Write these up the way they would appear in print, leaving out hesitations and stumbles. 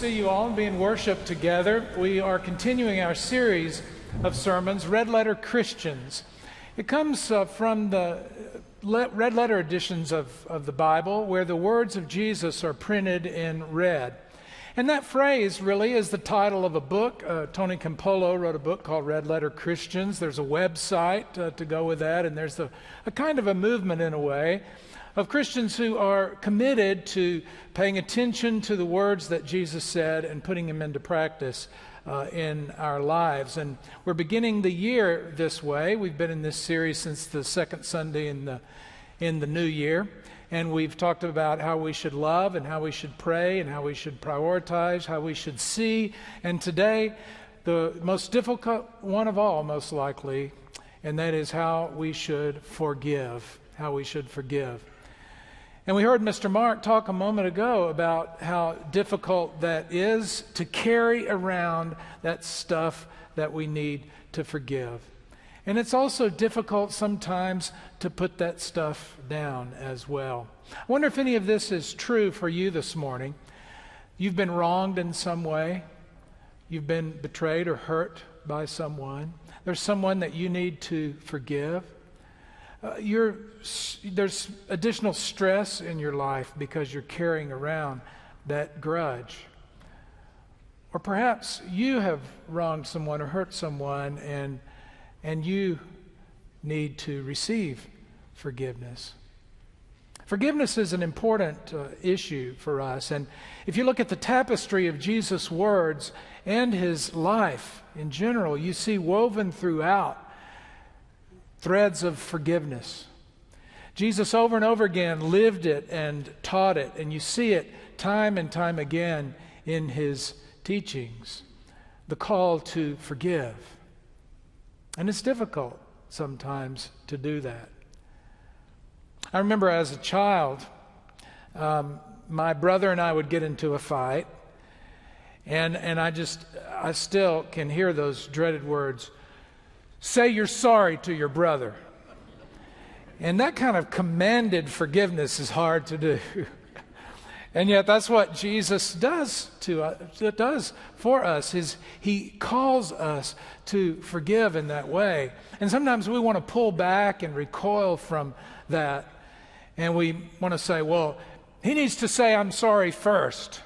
see you all and be in worship together. We are continuing our series of sermons, Red Letter Christians. It comes from the red letter editions of the Bible, where the words of Jesus are printed in red. And that phrase really is the title of a book. Tony Campolo wrote a book called Red Letter Christians. There's a website to go with that, and there's a kind of a movement in a way of Christians who are committed to paying attention to the words that Jesus said and putting them into practice in our lives. And we're beginning the year this way. We've been in this series since the second Sunday in the new year. And we've talked about how we should love and how we should pray and how we should prioritize, how we should see. And today, the most difficult one of all, most likely, and that is how we should forgive. How we should forgive. And we heard Mr. Mark talk a moment ago about how difficult that is to carry around that stuff that we need to forgive. And it's also difficult sometimes to put that stuff down as well. I wonder if any of this is true for you this morning. You've been wronged in some way. You've been betrayed or hurt by someone. There's someone that you need to forgive. There's additional stress in your life because you're carrying around that grudge. Or perhaps you have wronged someone or hurt someone and you need to receive forgiveness. Forgiveness is an important issue for us. And if you look at the tapestry of Jesus' words and his life in general, you see woven throughout threads of forgiveness. Jesus over and over again lived it and taught it, and you see it time and time again in his teachings. The call to forgive. And it's difficult sometimes to do that. I remember as a child, my brother and I would get into a fight, and I still can hear those dreaded words, "Say you're sorry to your brother." And that kind of commanded forgiveness is hard to do. And yet that's what Jesus does for us. He calls us to forgive in that way. And sometimes we want to pull back and recoil from that. And we want to say, well, he needs to say I'm sorry first.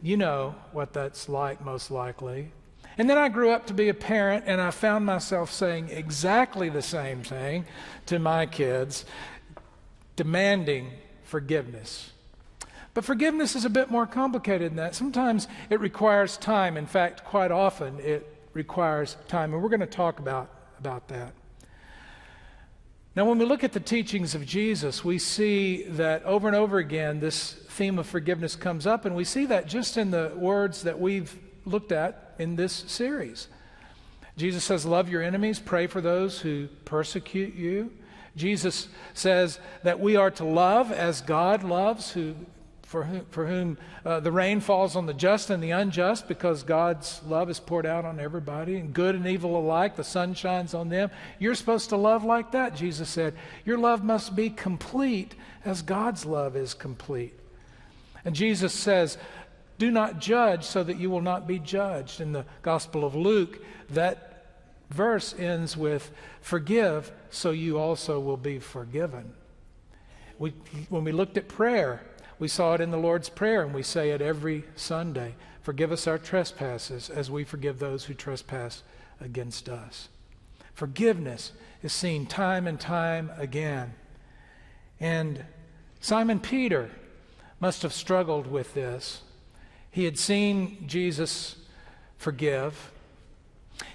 You know what that's like, most likely. And then I grew up to be a parent, and I found myself saying exactly the same thing to my kids, demanding forgiveness. But forgiveness is a bit more complicated than that. Sometimes it requires time. In fact, quite often it requires time, and we're going to talk about that. Now, when we look at the teachings of Jesus, we see that over and over again this theme of forgiveness comes up, and we see that just in the words that we've looked at in this series. Jesus says, love your enemies, pray for those who persecute you. Jesus says that we are to love as God loves, for whom the rain falls on the just and the unjust, because God's love is poured out on everybody, and good and evil alike, the sun shines on them. You're supposed to love like that, Jesus said. Your love must be complete as God's love is complete. And Jesus says, do not judge so that you will not be judged. In the Gospel of Luke, that verse ends with, forgive so you also will be forgiven. When we looked at prayer, we saw it in the Lord's Prayer, and we say it every Sunday. Forgive us our trespasses as we forgive those who trespass against us. Forgiveness is seen time and time again. And Simon Peter must have struggled with this. He had seen Jesus forgive.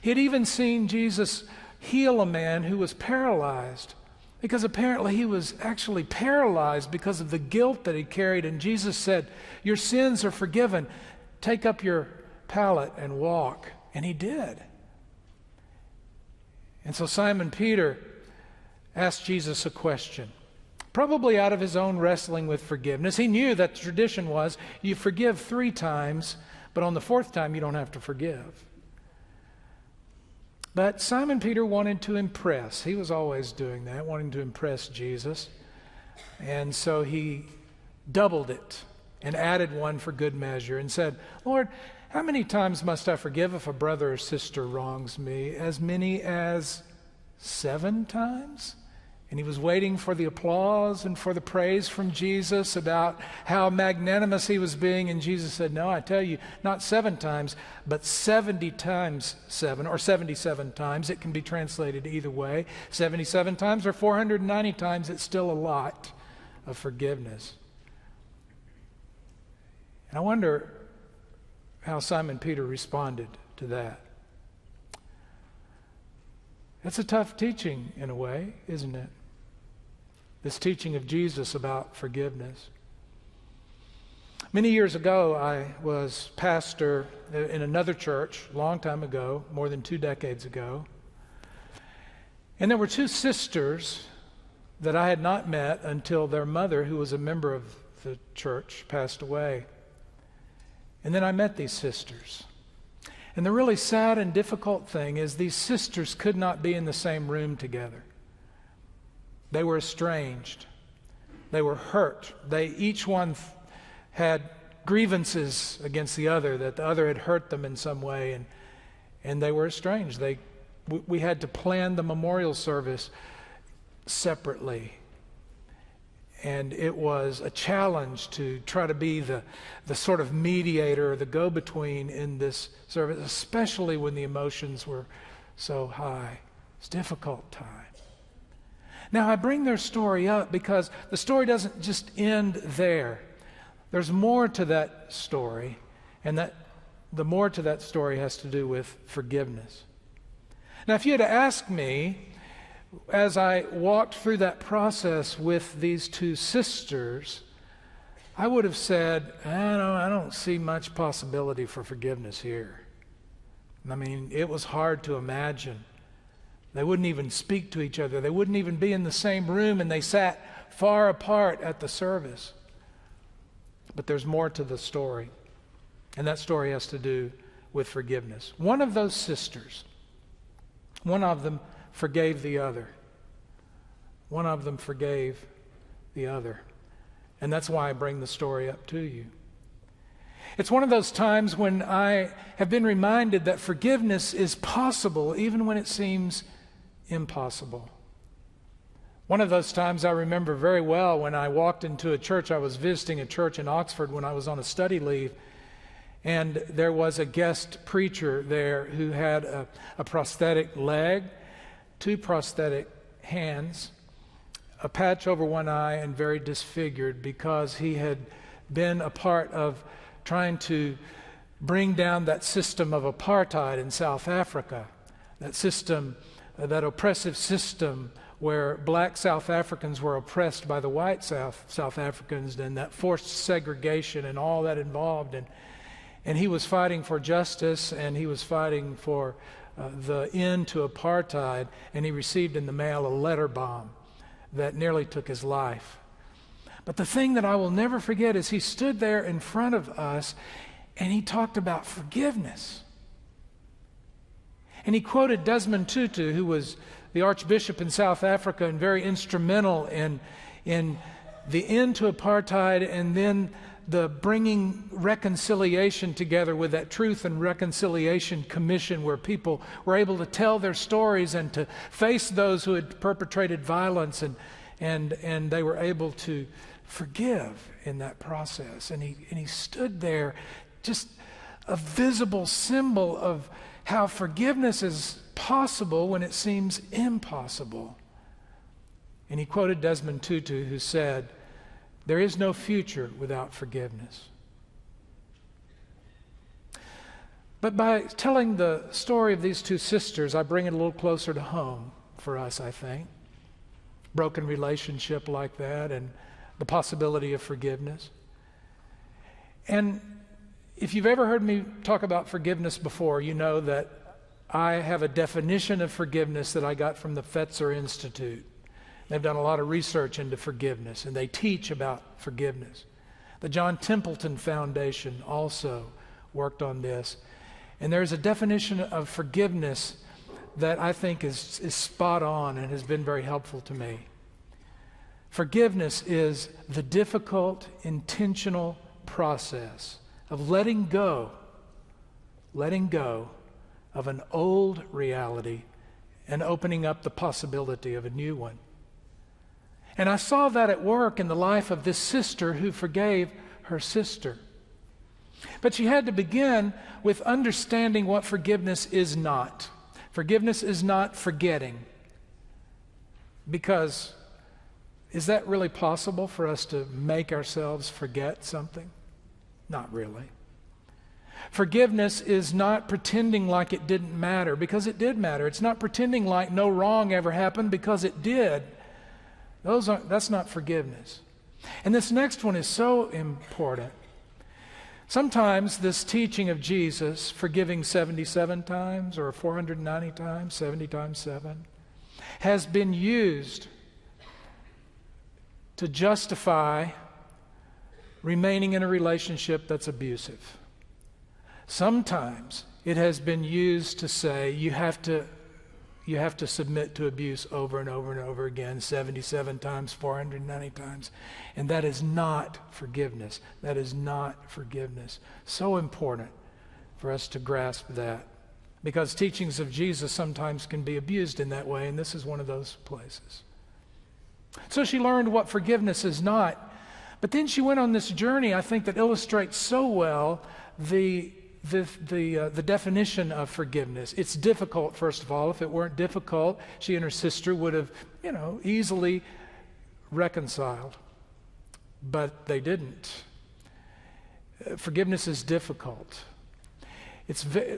He had even seen Jesus heal a man who was paralyzed, because apparently he was actually paralyzed because of the guilt that he carried. And Jesus said, your sins are forgiven. Take up your pallet and walk. And he did. And so Simon Peter asked Jesus a question, probably out of his own wrestling with forgiveness. He knew that the tradition was you forgive 3 times, but on the 4th time you don't have to forgive. But Simon Peter wanted to impress. He was always doing that, wanting to impress Jesus. And so he doubled it. and added one for good measure and said, Lord, how many times must I forgive if a brother or sister wrongs me? As many as 7 times? And he was waiting for the applause and for the praise from Jesus about how magnanimous he was being. And Jesus said, no, I tell you, not 7 times, but 70 times 7, or 77 times. It can be translated either way. 77 times or 490 times, it's still a lot of forgiveness. And I wonder how Simon Peter responded to that. It's a tough teaching in a way, isn't it? This teaching of Jesus about forgiveness. Many years ago, I was pastor in another church, a long time ago, more than 2 decades ago. And there were 2 sisters that I had not met until their mother, who was a member of the church, passed away. And then I met these sisters. And the really sad and difficult thing is these sisters could not be in the same room together. They were estranged. They were hurt. Each one had grievances against the other, that the other had hurt them in some way, and they were estranged. We had to plan the memorial service separately. And it was a challenge to try to be the sort of mediator, the go-between in this service, especially when the emotions were so high. It's a difficult time. Now, I bring their story up because the story doesn't just end there. There's more to that story, and the more to that story has to do with forgiveness. Now, if you had asked me, as I walked through that process with these 2 sisters, I would have said, I don't see much possibility for forgiveness here. I mean, it was hard to imagine. They wouldn't even speak to each other. They wouldn't even be in the same room, and they sat far apart at the service. But there's more to the story, and that story has to do with forgiveness. One of those sisters, one of them forgave the other. One of them forgave the other. And that's why I bring the story up to you. It's one of those times when I have been reminded that forgiveness is possible even when it seems impossible. One of those times I remember very well when I walked into a church. I was visiting a church in Oxford when I was on a study leave, and there was a guest preacher there who had a prosthetic leg, 2 prosthetic hands, a patch over one eye, and very disfigured because he had been a part of trying to bring down that system of apartheid in South Africa, that system, that oppressive system where black South Africans were oppressed by the white South Africans, and that forced segregation and all that involved. And he was fighting for justice, and he was fighting for the end to apartheid, and he received in the mail a letter bomb that nearly took his life. But the thing that I will never forget is he stood there in front of us and he talked about forgiveness. And he quoted Desmond Tutu, who was the Archbishop in South Africa and very instrumental in the end to apartheid, and then the bringing reconciliation together with that Truth and Reconciliation Commission, where people were able to tell their stories and to face those who had perpetrated violence, and they were able to forgive in that process. And he stood there, just a visible symbol of how forgiveness is possible when it seems impossible. And he quoted Desmond Tutu, who said, "There is no future without forgiveness." But by telling the story of these 2 sisters, I bring it a little closer to home for us, I think. Broken relationship like that, and the possibility of forgiveness. And if you've ever heard me talk about forgiveness before, you know that I have a definition of forgiveness that I got from the Fetzer Institute. They've done a lot of research into forgiveness, and they teach about forgiveness. The John Templeton Foundation also worked on this. And there's a definition of forgiveness that I think is spot on and has been very helpful to me. Forgiveness is the difficult, intentional process of letting go of an old reality and opening up the possibility of a new one. And I saw that at work in the life of this sister who forgave her sister. But she had to begin with understanding what forgiveness is not. Forgiveness is not forgetting. Because is that really possible for us to make ourselves forget something? Not really. Forgiveness is not pretending like it didn't matter, because it did matter. It's not pretending like no wrong ever happened, because it did. That's not forgiveness. And this next one is so important. Sometimes this teaching of Jesus, forgiving 77 times or 490 times, 70 times 7, has been used to justify remaining in a relationship that's abusive. Sometimes it has been used to say you have to submit to abuse over and over and over again, 77 times, 490 times. And that is not forgiveness. That is not forgiveness. So important for us to grasp that, because teachings of Jesus sometimes can be abused in that way, and this is one of those places. So she learned what forgiveness is not, but then she went on this journey, I think, that illustrates so well the definition of forgiveness. It's difficult, first of all. If it weren't difficult, she and her sister would have, easily reconciled. But they didn't. Forgiveness is difficult.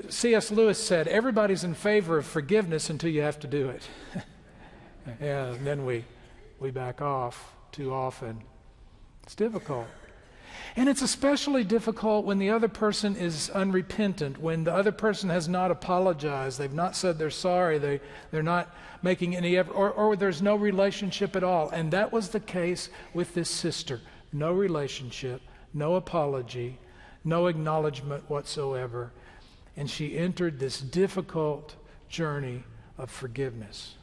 C.S. Lewis said, everybody's in favor of forgiveness until you have to do it. And then we back off too often. It's difficult. And it's especially difficult when the other person is unrepentant, when the other person has not apologized, they've not said they're sorry, they're not making any effort, or there's no relationship at all. And that was the case with this sister. No relationship, no apology, no acknowledgement whatsoever. And she entered this difficult journey of forgiveness.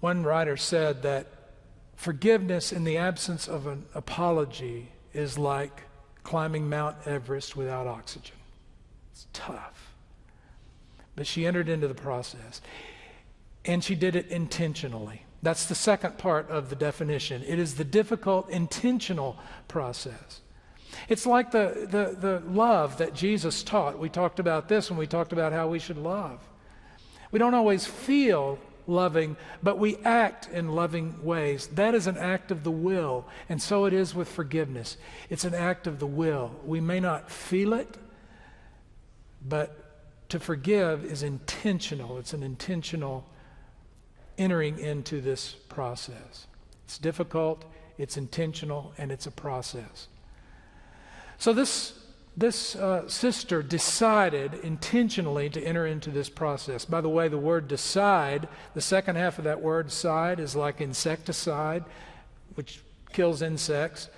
One writer said that forgiveness in the absence of an apology is like climbing Mount Everest without oxygen. It's tough. But she entered into the process. And she did it intentionally. That's the second part of the definition. It is the difficult, intentional process. It's like the love that Jesus taught. We talked about this when we talked about how we should love. We don't always feel loving, but we act in loving ways. That is an act of the will, and so it is with forgiveness. It's an act of the will. We may not feel it, but to forgive is intentional. It's an intentional entering into this process. It's difficult, it's intentional, and it's a process. So this sister decided intentionally to enter into this process. By the way, the word decide, the second half of that word, side, is like insecticide, which kills insects.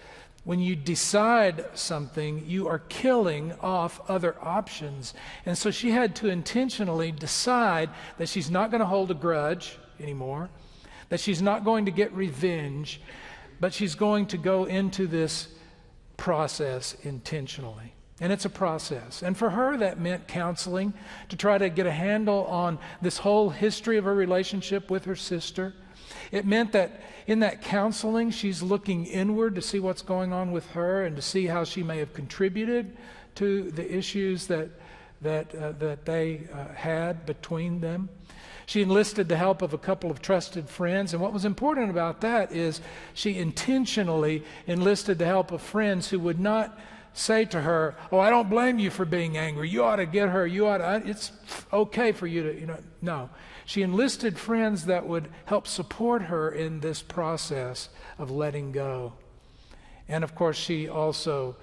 When you decide something, you are killing off other options. And so she had to intentionally decide that she's not going to hold a grudge anymore, that she's not going to get revenge, but she's going to go into this process intentionally. And it's a process. And for her, that meant counseling to try to get a handle on this whole history of her relationship with her sister. It meant that in that counseling, she's looking inward to see what's going on with her and to see how she may have contributed to the issues that they had between them. She enlisted the help of a couple of trusted friends, and what was important about that is she intentionally enlisted the help of friends who would not say to her, "Oh, I don't blame you for being angry. You ought to get her. It's okay for you to, No. She enlisted friends that would help support her in this process of letting go. And of course, she also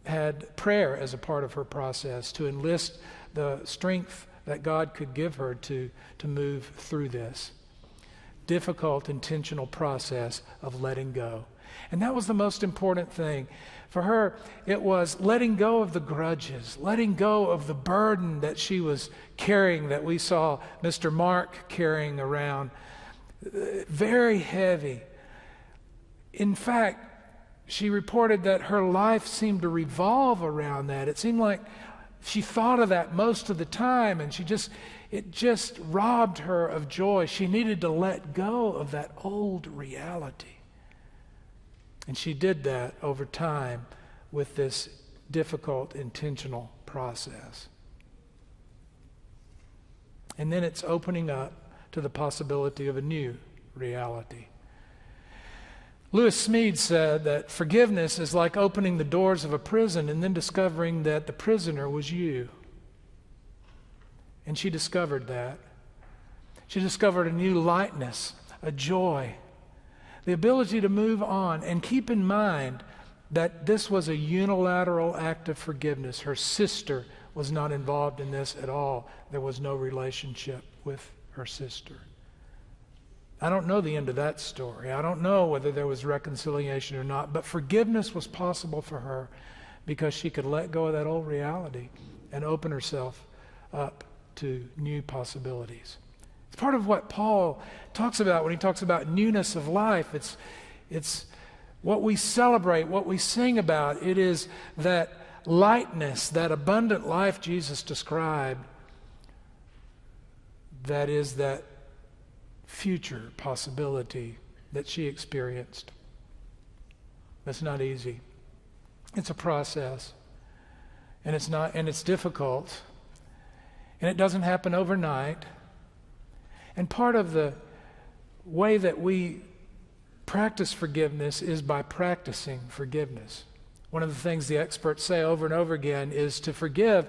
had prayer as a part of her process to enlist the strength that God could give her to move through this difficult, intentional process of letting go. And that was the most important thing. For her, it was letting go of the grudges, letting go of the burden that she was carrying, that we saw Mr. Mark carrying around. Very heavy. in fact, she reported that her life seemed to revolve around that. It seemed like she thought of that most of the time, and it just robbed her of joy. She needed to let go of that old reality. And she did that over time with this difficult, intentional process. And then it's opening up to the possibility of a new reality. Lewis Smead said that forgiveness is like opening the doors of a prison and then discovering that the prisoner was you. And she discovered that. She discovered a new lightness, a joy, the ability to move on. And keep in mind that this was a unilateral act of forgiveness. Her sister was not involved in this at all. There was no relationship with her sister. I don't know the end of that story. I don't know whether there was reconciliation or not, but forgiveness was possible for her because she could let go of that old reality and open herself up to new possibilities. It's part of what Paul talks about when he talks about newness of life. It's what we celebrate, what we sing about. It is that lightness, that abundant life Jesus described, that is that future possibility that she experienced. That's not easy. It's a process, and it's difficult, and it doesn't happen overnight. And part of the way that we practice forgiveness is by practicing forgiveness. One of the things the experts say over and over again is to forgive,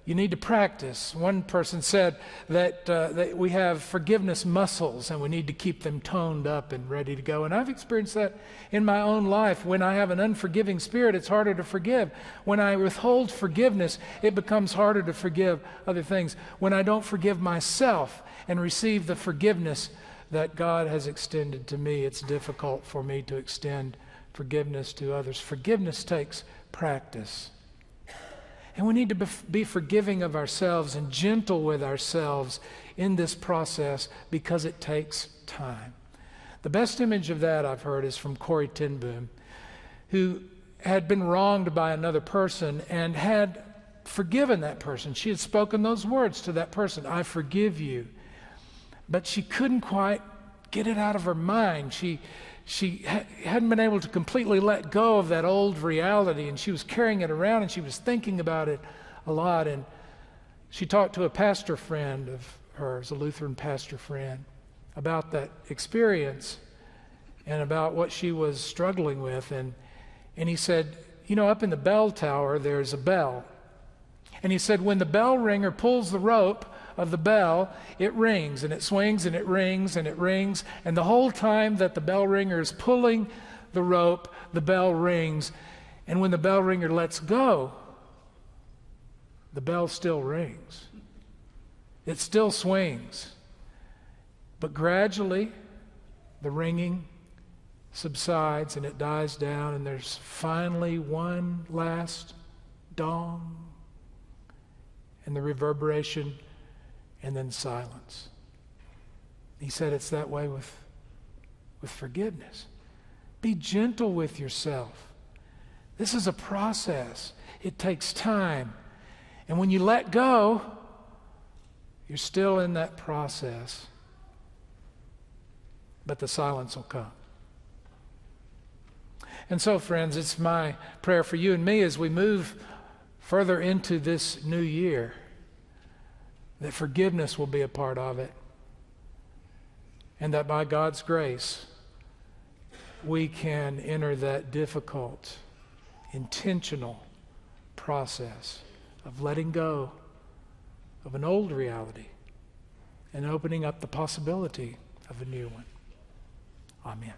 you need to practice. One person said that we have forgiveness muscles and we need to keep them toned up and ready to go. And I've experienced that in my own life. When I have an unforgiving spirit, it's harder to forgive. When I withhold forgiveness, it becomes harder to forgive other things. When I don't forgive myself and receive the forgiveness that God has extended to me, it's difficult for me to extend forgiveness to others. Forgiveness takes practice. And we need to be forgiving of ourselves and gentle with ourselves in this process because it takes time. The best image of that I've heard is from Corrie ten Boom, who had been wronged by another person and had forgiven that person. She had spoken those words to that person, I forgive you. But she couldn't quite get it out of her mind. She hadn't been able to completely let go of that old reality, and she was carrying it around, and she was thinking about it a lot. And she talked to a pastor friend of hers, a Lutheran pastor friend, about that experience and about what she was struggling with. And he said, up in the bell tower, there's a bell. And he said, when the bell ringer pulls the rope of the bell, it rings and it swings and it rings and it rings. And the whole time that the bell ringer is pulling the rope, the bell rings. And when the bell ringer lets go, the bell still rings. It still swings. But gradually, the ringing subsides and it dies down, and there's finally one last dong, and the reverberation, and then silence. He said it's that way with forgiveness. Be gentle with yourself. This is a process. It takes time. And when you let go, you're still in that process. But the silence will come. And so, friends, it's my prayer for you and me as we move further into this new year, that forgiveness will be a part of it, and that by God's grace, we can enter that difficult, intentional process of letting go of an old reality and opening up the possibility of a new one. Amen.